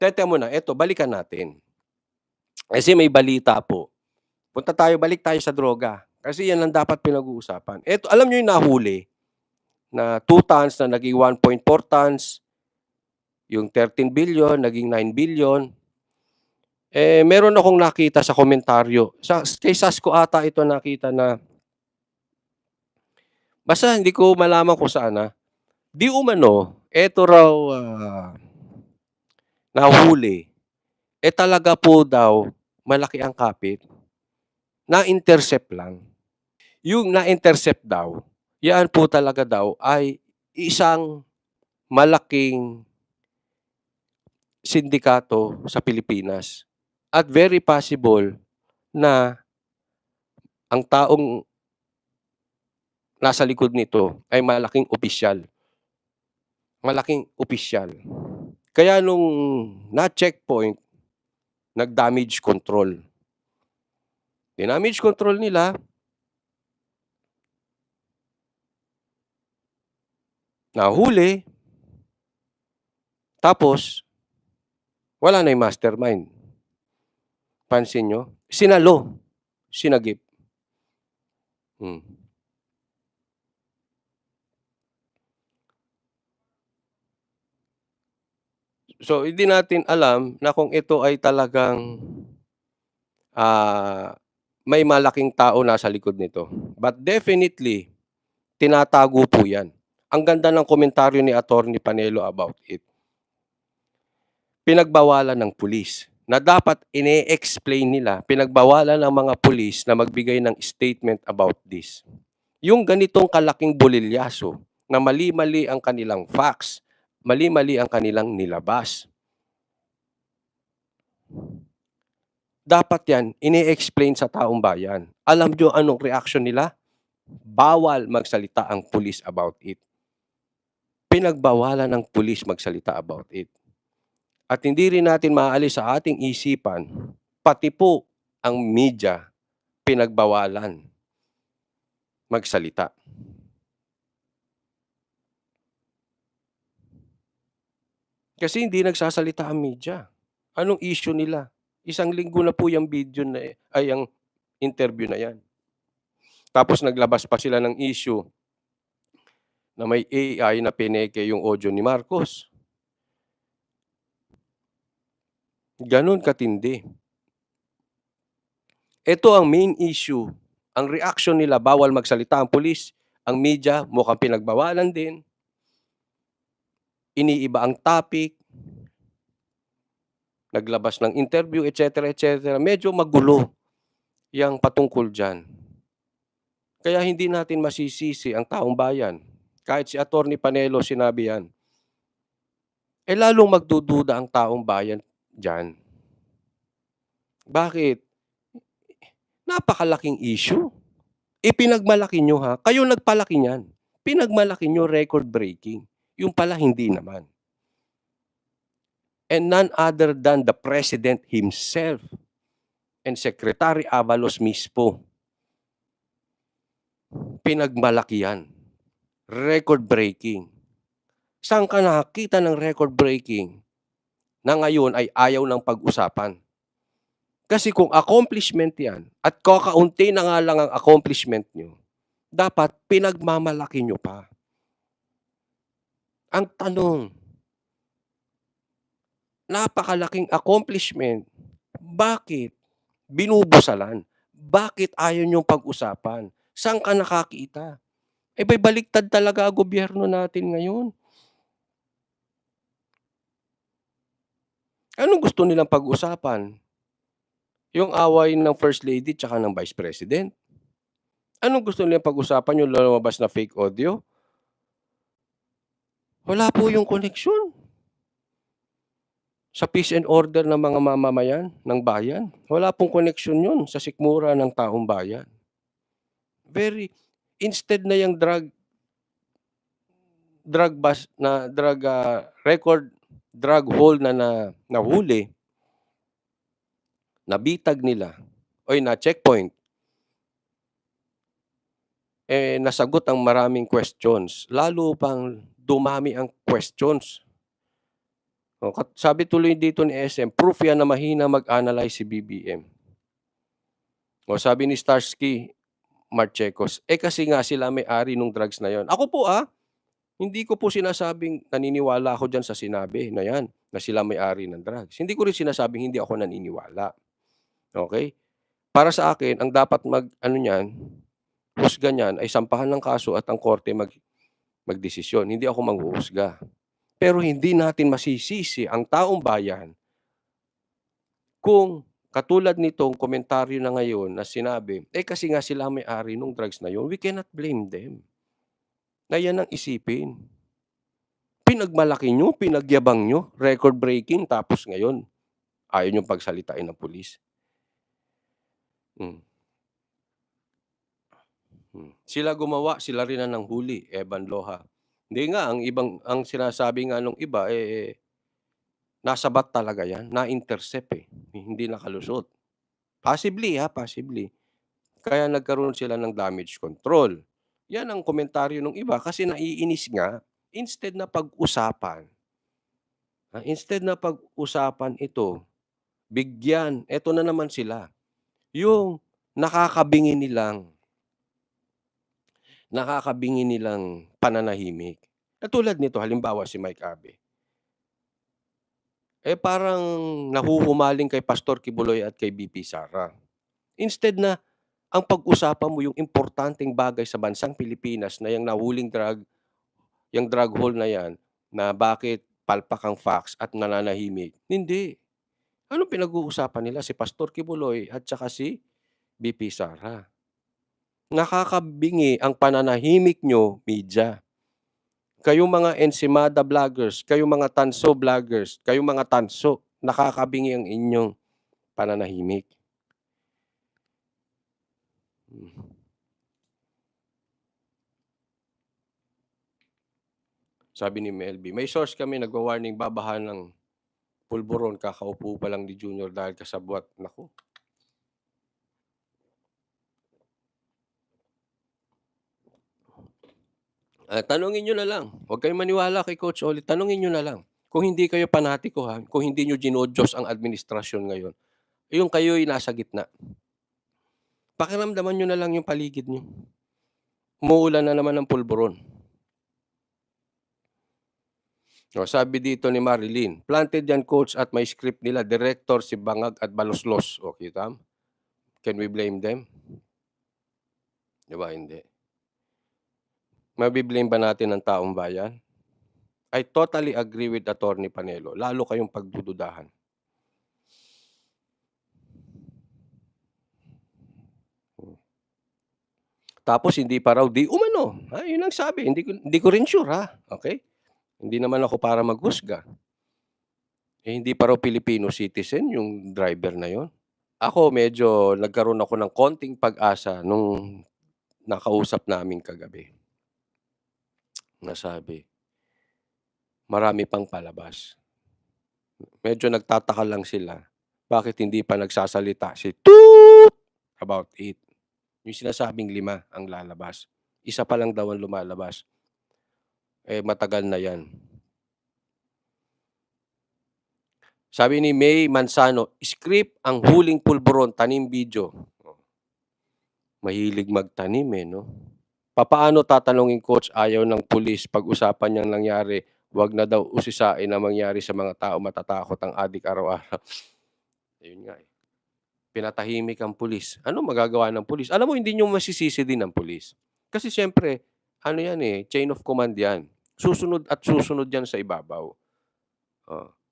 Teka muna, eto balikan natin. Kasi may balita po. Balik tayo sa droga. Kasi yan ang dapat pinag-uusapan. Eto, alam niyo yung nahuli na 2 tons na naging 1.4 tons, yung 13 billion naging 9 billion. Meron akong nakita sa komentaryo. Kay Sasko ata ito nakita na basta hindi ko malaman kung saan, di umano, eto raw, nahuli, talaga po daw malaki ang kapit, na-intercept lang. Yung na-intercept daw, yan po talaga daw ay isang malaking sindikato sa Pilipinas. At very possible na ang taong nasa likod nito ay malaking opisyal. Malaking opisyal. Kaya nung na-checkpoint, nag-damage control. Dinamage control nila, nahuli, tapos wala na yung mastermind. Pansin nyo? Sinalo. Sinagip. So, hindi natin alam na kung ito ay talagang may malaking tao nasa likod nito. But definitely, tinatago po yan. Ang ganda ng komentaryo ni Attorney Panelo about it. Pinagbawalan ng pulis na dapat ine-explain nila, pinagbawalan ng mga pulis na magbigay ng statement about this. Yung ganitong kalaking bolilyaso na mali-mali ang kanilang facts, mali-mali ang kanilang nilabas. Dapat yan, ine-explain sa taong bayan. Alam nyo anong reaction nila? Bawal magsalita ang pulis about it. Pinagbawalan ng pulis magsalita about it. At hindi rin natin maaalis sa ating isipan, pati po ang media, pinagbawalan magsalita. Kasi hindi nagsasalita ang media. Anong issue nila? 1 linggo na po yung video na yung interview na yan. Tapos naglabas pa sila ng issue na may AI na pineke yung audio ni Marcos. Ganon katindi. Ito ang main issue. Ang reaction nila, bawal magsalita ang pulis. Ang media, mukhang pinagbawalan din. Iniiba ang topic. Naglabas ng interview, etc. etc. Medyo magulo yang patungkol dyan. Kaya hindi natin masisisi ang taong bayan. Kahit si Attorney Panelo sinabi yan. Lalong magdududa ang taong bayan dyan. Bakit? Napakalaking issue. Ipinagmalaki nyo kayo nagpalaki niyan. Pinagmalaki nyo record breaking. Yung pala hindi naman. And none other than the President himself and Secretary Avalos mismo. Pinagmalaki yan. Record breaking. Saan ka nakakita ng record breaking na ngayon ay ayaw ng pag-usapan? Kasi kung accomplishment yan, at kakaunti na nga lang ang accomplishment nyo, dapat pinagmamalaki nyo pa. Ang tanong, napakalaking accomplishment, bakit binubusalan? Bakit ayaw nyong pag-usapan? Saan ka nakakita? Baliktad talaga ang gobyerno natin ngayon. Anong gusto nilang pag-usapan? Yung away ng First Lady tsaka ng Vice President? Anong gusto nilang pag-usapan? Yung lumabas na fake audio? Wala po yung koneksyon sa peace and order ng mga mamamayan ng bayan. Wala pong koneksyon yun sa sikmura ng taong bayan. Instead na yung record drug hole na nahuli, nabitag nila, o na checkpoint, nasagot ang maraming questions. Lalo pang dumami ang questions. O sabi tuloy dito ni SM, proof yan na mahina mag-analyze si BBM. O sabi ni Starsky Marchecos, kasi nga sila may-ari nung drugs na yon. Ako po, hindi ko po sinasabing naniniwala ako diyan sa sinabi na 'yan, na sila may-ari ng drugs. Hindi ko rin sinasabing hindi ako naniniwala, okey? Para sa akin ang dapat mag-ano niyan, husga niyan ay sampahan ng kaso at ang korte magdesisyon, hindi ako manghuhusga. Pero hindi natin masisisi ang taong bayan kung katulad nitong komentaryo na ngayon na sinabi, kasi nga sila may-ari nung drugs na 'yon, we cannot blame them. Na 'yan ang isipin. Pinagmalaki niyo, pinagyabang niyo, record breaking tapos ngayon ayaw niyong pagsalitain ng pulis. Hmm. Sila gumawa, sila rin ang nanghuli, Evan Loha. Hindi nga ang sinasabi nga nung iba, nasabat talaga 'yan, na-intercept, hindi nakalusot. Possibly, possibly. Kaya nagkaroon sila ng damage control. 'Yan ang komentaryo nung iba kasi naiinis nga, instead na pag-usapan ito, bigyan, eto na naman sila, yung nakakabingi nilang pananahimik. Katulad nito halimbawa si Mike Abe. Parang nahuhumaling kay Pastor Kibuloy at kay BP Sara. Instead na ang pag-usapan mo yung importanteng bagay sa bansang Pilipinas na yang nahuling yung drug haul na yan, na bakit palpak ang facts at nananahimik. Hindi. Anong pinag-uusapan nila si Pastor Kibuloy at saka si BP Sara? Nakakabingi ang pananahimik nyo, media. Kayong mga Ensimada vloggers, kayong mga Tanso vloggers, kayong mga Tanso, nakakabingi ang inyong pananahimik. Sabi ni Melby, may source kami nagwa-warning babahan ng pulburon kakaupo pa lang ni Junior dahil kasabwat. Naku. Tanungin niyo na lang. Huwag kayong maniwala kay Coach Oli. Tanungin niyo na lang. Kung hindi kayo panatiko kung hindi niyo dinodiyos ang administrasyon ngayon, yung kayo'y nasa gitna. Pakiramdaman niyo na lang yung paligid niyo. Umuulan na naman ng pulburon. Sabi dito ni Marilyn, planted yan coach at may script nila, director si Bangag at Baloslos. Kita? Can we blame them? Di ba? Hindi. Mabiblame ba natin ang taong bayan? I totally agree with Attorney Panelo. Lalo kayong pagdududahan. Tapos hindi pa raw di umano. Yun ang sabi. Hindi ko rin sure Okay? Hindi naman ako para maghusga. Hindi pa raw Filipino citizen yung driver na yon. Ako medyo nagkaroon ako ng konting pag-asa nung nakausap namin kagabi. Nasabi, marami pang palabas. Medyo nagtataka lang sila, bakit hindi pa nagsasalita si Toot about it. Yung sinasabing 5 ang lalabas. Isa pa lang daw ang lumalabas. Matagal na yan. Sabi ni May Manzano, script ang huling pulburon, tanim video. Mahilig magtanim no? Papaano tatanungin coach ayaw ng pulis pag-usapan niyang nangyari, wag na daw usisain na mangyari sa mga tao matatakot ang adik araw-araw. Ayun nga Pinatahimik ang pulis. Ano magagawa ng pulis? Alam mo hindi niyo masisisi din ang pulis. Kasi siyempre, yan chain of command yan. Susunod at susunod yan sa ibabaw.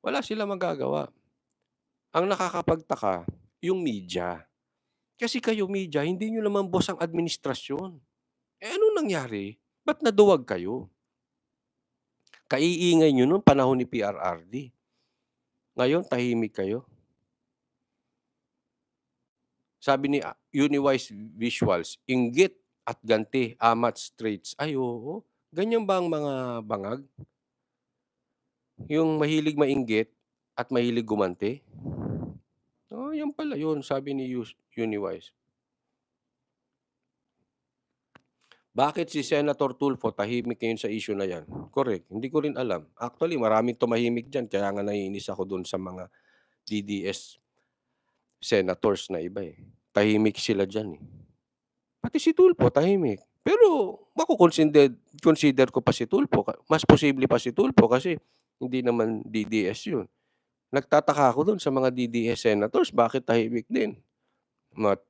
Wala silang magagawa. Ang nakakapagtaka, yung media. Kasi kayo media, hindi niyo naman boss ang administrasyon. Anong nangyari? Ba't naduwag kayo? Kaiingay niyo noong panahon ni PRRD. Ngayon, tahimik kayo. Sabi ni Uniwise Visuals, inggit at ganti, amat straits. Ay, oo. Ganyan ba ang mga bangag? Yung mahilig mainggit at mahilig gumanti? Yan pala yun, sabi ni Uniwise. Bakit si Senator Tulfo tahimik ngayon sa issue na 'yan? Correct, hindi ko rin alam. Actually, maraming tumahimik diyan kaya nga naiinis ako do'n sa mga DDS senators na iba, eh. Tahimik sila diyan, eh. Pati si Tulfo tahimik. Pero consider ko pa si Tulfo, mas posible pa si Tulfo kasi hindi naman DDS 'yun. Nagtataka ako do'n sa mga DDS senators bakit tahimik din.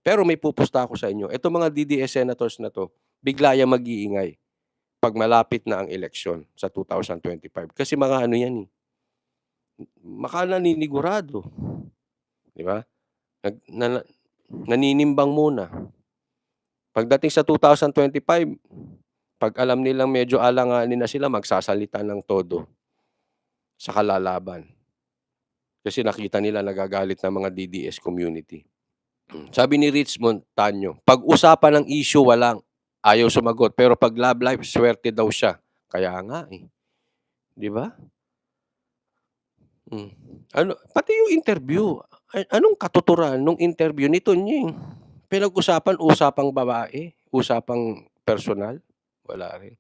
Pero may pupusta ako sa inyo, itong mga DDS senators na 'to, bigla yang mag-iingay 'pag malapit na ang eleksyon sa 2025 kasi mga ano 'yan, eh, maka-naninigurado, 'di ba? Nag nana Naninimbang muna. Pagdating sa 2025, 'pag alam nilang medyo alanganin na sila, magsasalita ng todo sa kalalaban. Kasi nakita nila nagagalit ng mga DDS community. Sabi ni Richmond Tanyo, "Pag-usapan ng issue walang, ayaw sumagot, pero 'pag love life swerte daw siya." Kaya nga, eh, 'di ba? Hmm. Pati yung interview, anong katuturan nung interview ni Tunying? Pinag-usapan, usapang babae, usapang personal? Wala rin.